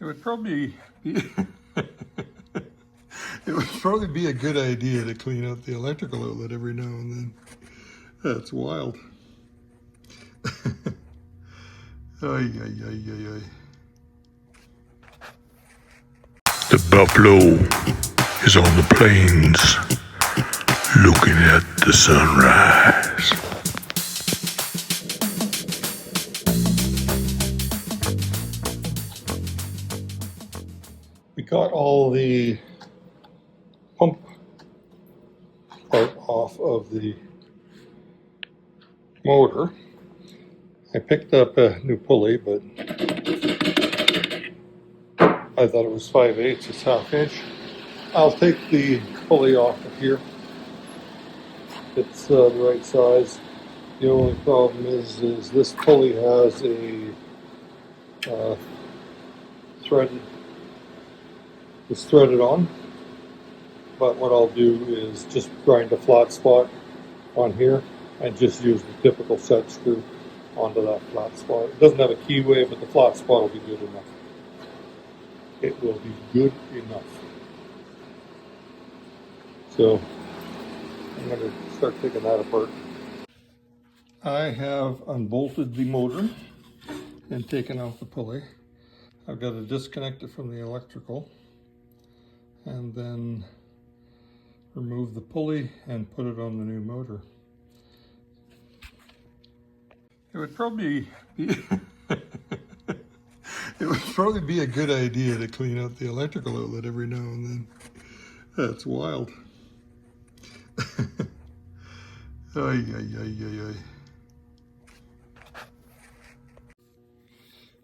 would probably be it would probably be a good idea to clean out the electrical outlet every now and then. That's wild. Ay, ay, ay, ay, ay. The buffalo is on the plains looking at the sunrise. We got all the pump part off of the motor. I picked up a new pulley, but I thought it was 5/8, it's 1/2 inch. I'll take the pulley off of here. It's the right size. The only problem is this pulley has a it's threaded on. But what I'll do is just grind a flat spot on here and just use the typical set screw onto that flat spot. It doesn't have a keyway, but the flat spot will be good enough. It will be good enough. So I'm going to start taking that apart. I have unbolted the motor and taken off the pulley. I've got to disconnect it from the electrical and then remove the pulley and put it on the new motor. It would probably be it would probably be a good idea to clean out the electrical outlet every now and then. That's wild. Ay, ay, ay, ay, ay.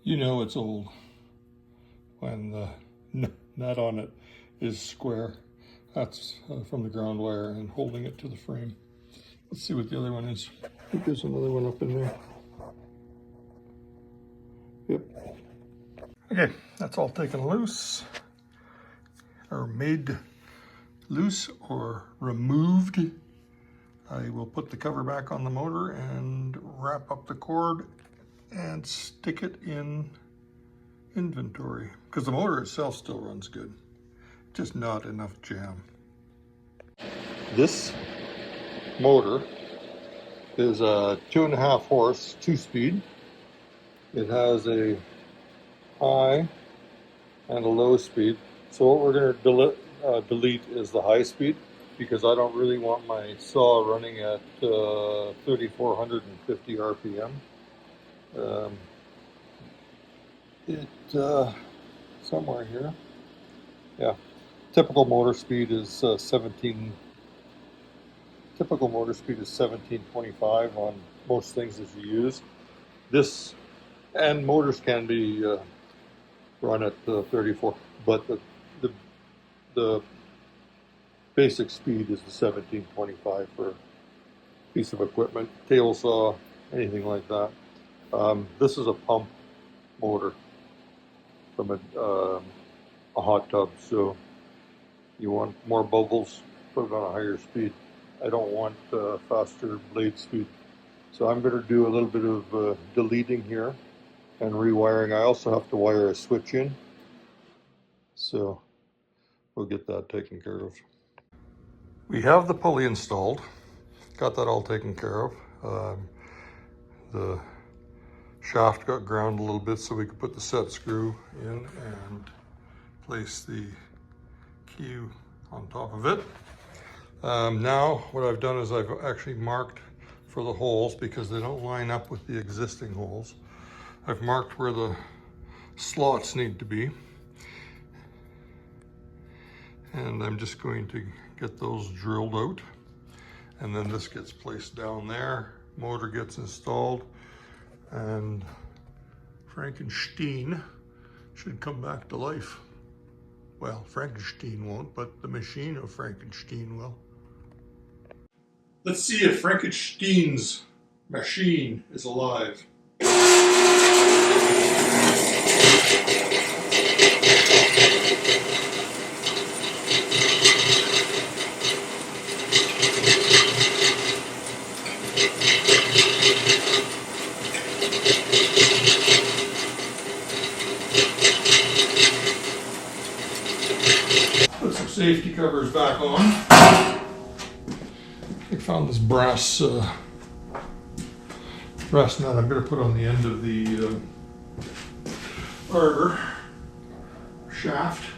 You know it's old when the nut on it is square. That's from the ground wire and holding it to the frame. Let's see what the other one is. I think there's another one up in there. Yep. Okay, that's all taken loose, or made loose or removed. I will put the cover back on the motor and wrap up the cord and stick it in inventory, because the motor itself still runs good, just not enough jam. This motor is a 2.5 horse 2-speed. It has a high and a low speed. So what we're going to delete is the high speed, because I don't really want my saw running at 3,450 RPM. Somewhere here. Yeah, typical motor speed is 1725 on most things that you use. This and motors can be run at 34, but the basic speed is the 1725 for a piece of equipment, table saw, anything like that. This is a pump motor from a hot tub, so you want more bubbles, put it on a higher speed. I don't want faster blade speed. So I'm going to do a little bit of deleting here and rewiring. I also have to wire a switch in, so we'll get that taken care of. We have the pulley installed, got that all taken care of. The shaft got ground a little bit so we could put the set screw in and place the key on top of it. Now what I've done is I've actually marked for the holes, because they don't line up with the existing holes. I've marked where the slots need to be, and I'm just going to get those drilled out, and then this gets placed down there, motor gets installed, and Frankenstein should come back to life. Well, Frankenstein won't, but the machine of Frankenstein will. Let's see if Frankenstein's machine is alive. safety covers back on. I found this brass nut I'm going to put on the end of the arbor shaft.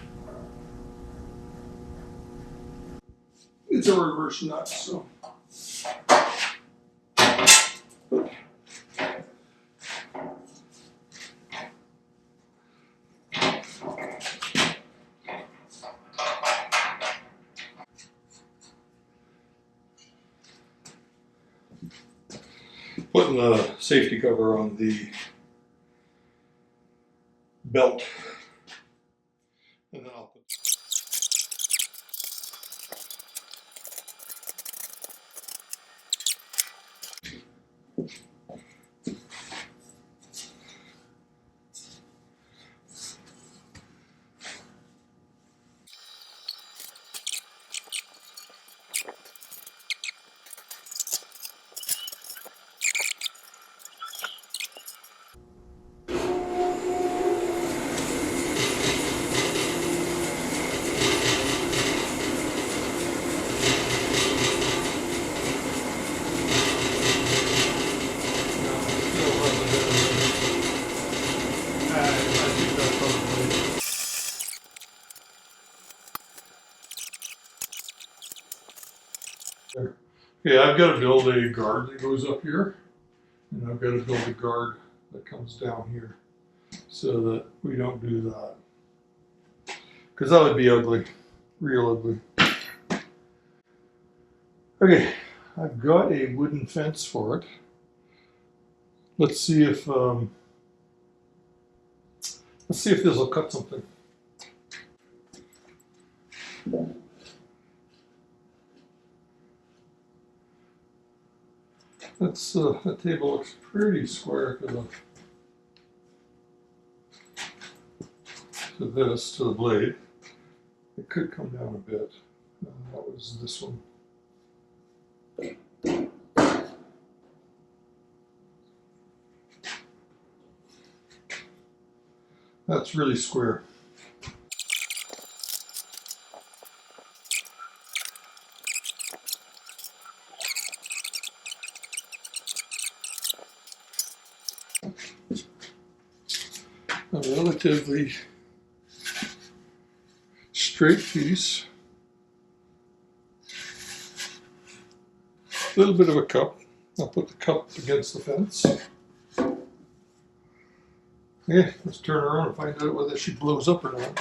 It's a reverse nut, so. Putting the safety cover on the belt, and then I'll put. Okay, I've got to build a guard that goes up here, and I've got to build a guard that comes down here, so that we don't do that. Because that would be ugly, real ugly. Okay, I've got a wooden fence for it. Let's see if this will cut something. That table looks pretty square to the blade. It could come down a bit. That was this one. That's really square. A relatively straight piece. A little bit of a cup. I'll put the cup against the fence. Yeah, let's turn around and find out whether she blows up or not.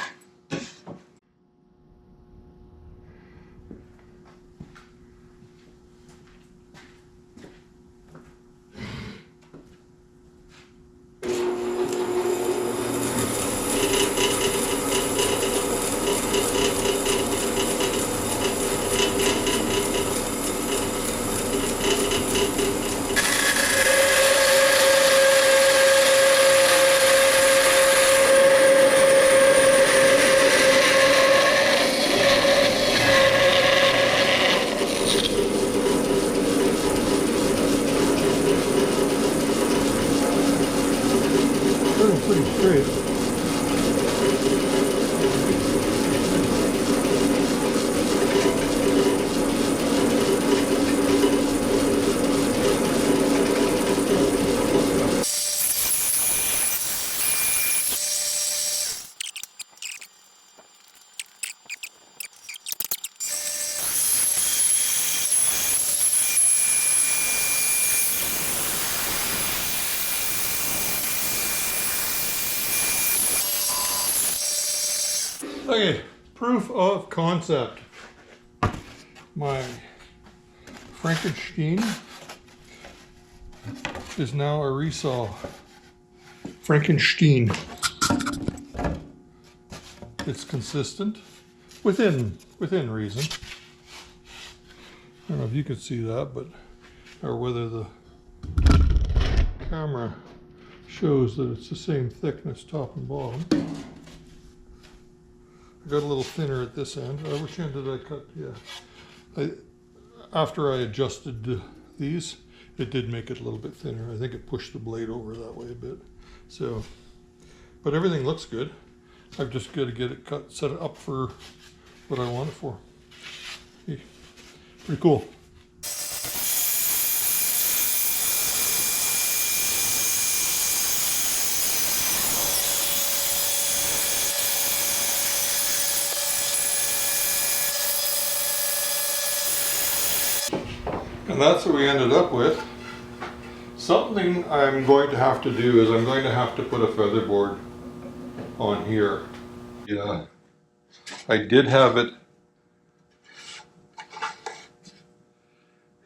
Pretty straight. Okay, proof of concept. My Frankenstein is now a re-saw. Frankenstein. It's consistent within reason. I don't know if you could see that, but or whether the camera shows that it's the same thickness top and bottom. I got a little thinner at this end. Which end did I cut? Yeah. After I adjusted these, it did make it a little bit thinner. I think it pushed the blade over that way a bit. So, but everything looks good. I've just got to get it cut, set it up for what I want it for. Hey, pretty cool. And that's what we ended up with. Something I'm going to have to do is I'm going to have to put a featherboard on here. Yeah, I did have it.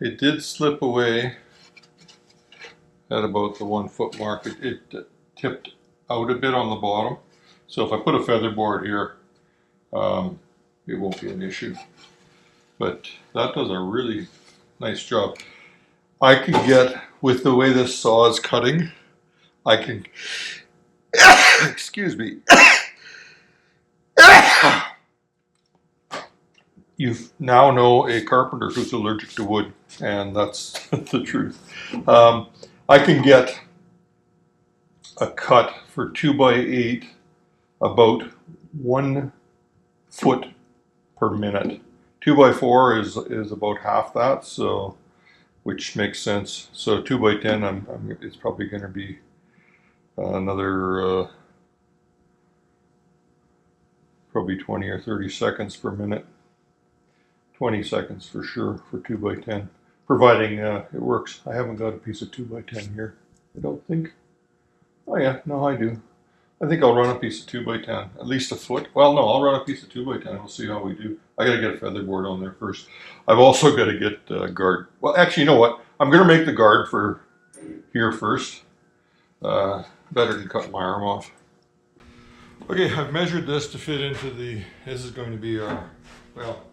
It did slip away at about the 1 foot mark. It tipped out a bit on the bottom. So if I put a featherboard here, it won't be an issue. But that does a really nice job. I can get, with the way this saw is cutting, I can, excuse me, you now know a carpenter who's allergic to wood, and that's the truth. I can get a cut for 2x8 about 1 foot per minute. 2x4 is about half that, so which makes sense. So 2x10, it's probably going to be another probably 20 or 30 seconds per minute. 20 seconds for sure for 2x10, providing it works. I haven't got a piece of 2x10 here, I don't think. Oh yeah, no, I do. I think I'll run a piece of 2x10, at least a foot. Well, no, I'll run a piece of 2x10. We'll see how we do. I gotta get a featherboard on there first. I've also got to get a guard. Well, actually, you know what? I'm gonna make the guard for here first. Better than cut my arm off. Okay, I've measured this to fit into the. This is going to be our. Well,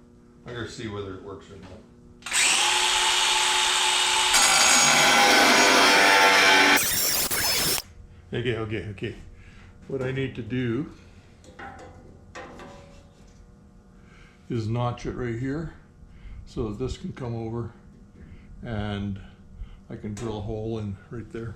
I'm gonna see whether it works or not. Okay. What I need to do is notch it right here so that this can come over and I can drill a hole in right there.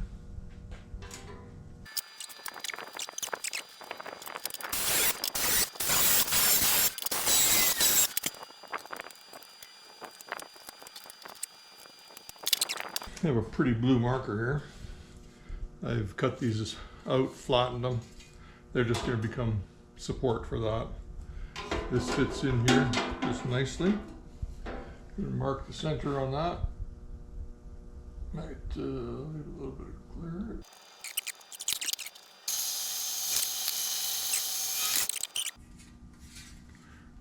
I have a pretty blue marker here. I've cut these out, flattened them. They're just going to become support for that. This fits in here just nicely. Mark the center on that. Might leave a little bit clear.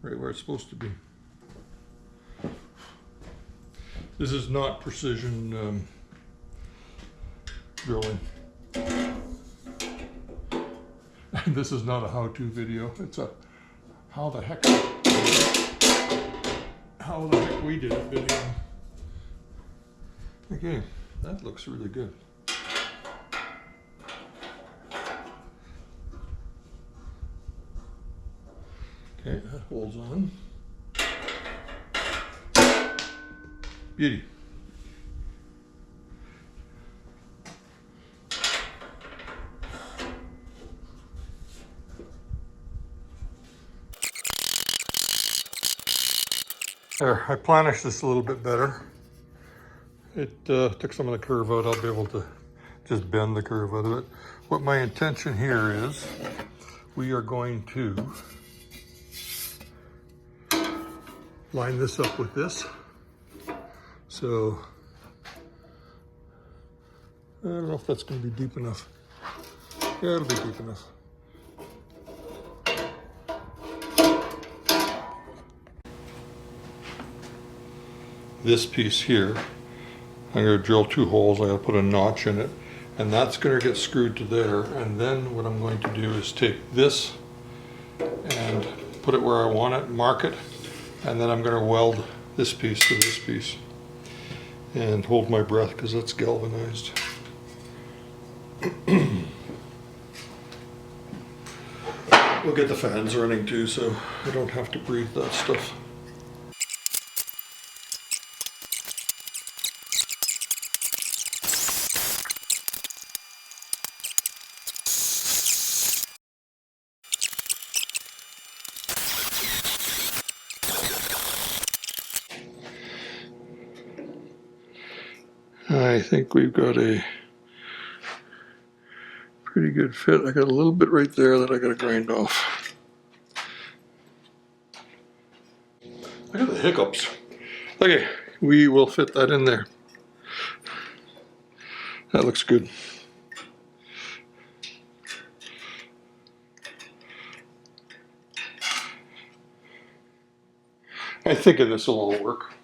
Right where it's supposed to be. This is not precision drilling. This is not a how-to video. It's a how the heck we did it video. Okay, that looks really good. Okay, that holds on. Beauty. There, I planished this a little bit better. It took some of the curve out. I'll be able to just bend the curve out of it. What my intention here is, we are going to line this up with this. So, I don't know if that's going to be deep enough. Yeah, it'll be deep enough. This piece here, I'm going to drill 2 holes. I'm going to put a notch in it, and that's going to get screwed to there. And then what I'm going to do is take this and put it where I want it, mark it, and then I'm going to weld this piece to this piece and hold my breath because that's galvanized. We'll get the fans running too, so I don't have to breathe that stuff. I think we've got a pretty good fit. I got a little bit right there that I got to grind off. I got the hiccups. Okay, we will fit that in there. That looks good. I think this will all work.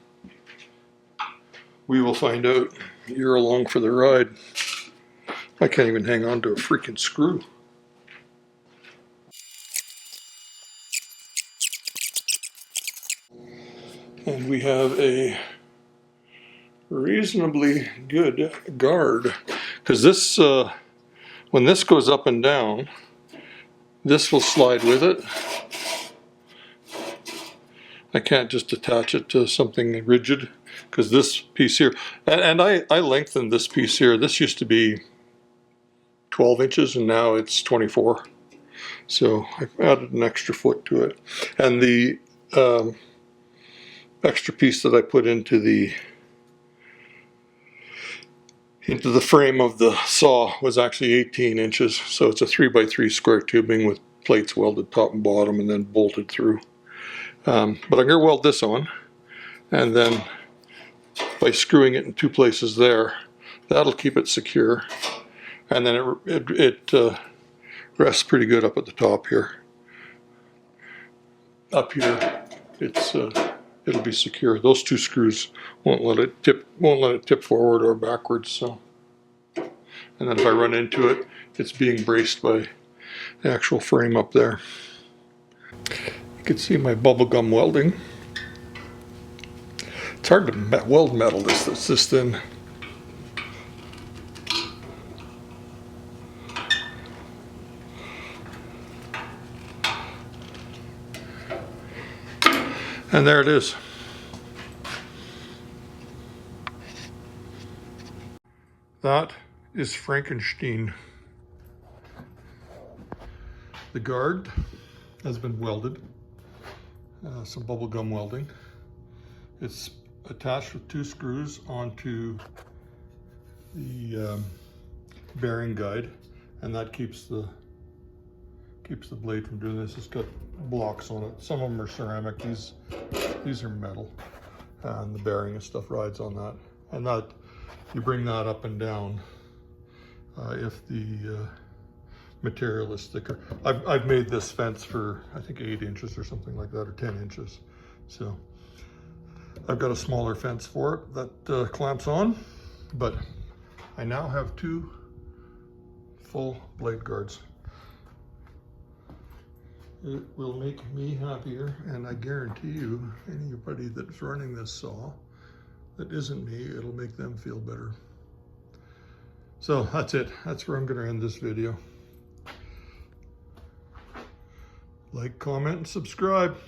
We will find out. You're along for the ride. I can't even hang on to a freaking screw. And we have a reasonably good guard, because this, when this goes up and down, this will slide with it. I can't just attach it to something rigid, because this piece here, and I lengthened this piece here. This used to be 12 inches and now it's 24. So I added an extra foot to it. And the extra piece that I put into the frame of the saw was actually 18 inches. So it's a 3x3 square tubing with plates welded top and bottom and then bolted through. But I'm going to weld this on, and then by screwing it in two places there, that'll keep it secure. And then it rests pretty good up at the top here. Up here, it'll be secure. Those two screws won't let it tip forward or backwards. So, and then if I run into it, it's being braced by the actual frame up there. You can see my bubblegum welding. It's hard to weld metal this thin. And there it is. That is Frankenstein. The guard has been welded, some bubblegum welding. It's attached with two screws onto the bearing guide, and that keeps the blade from doing this. It's got blocks on it. Some of them are ceramic. These are metal, and the bearing and stuff rides on that. And that you bring that up and down if the material is thicker. I've made this fence for I think 8 inches or something like that, or 10 inches. So I've got a smaller fence for it that clamps on, but I now have 2 full blade guards. It will make me happier, and I guarantee you, anybody that's running this saw that isn't me, it'll make them feel better. So that's it. That's where I'm going to end this video. Like, comment, and subscribe.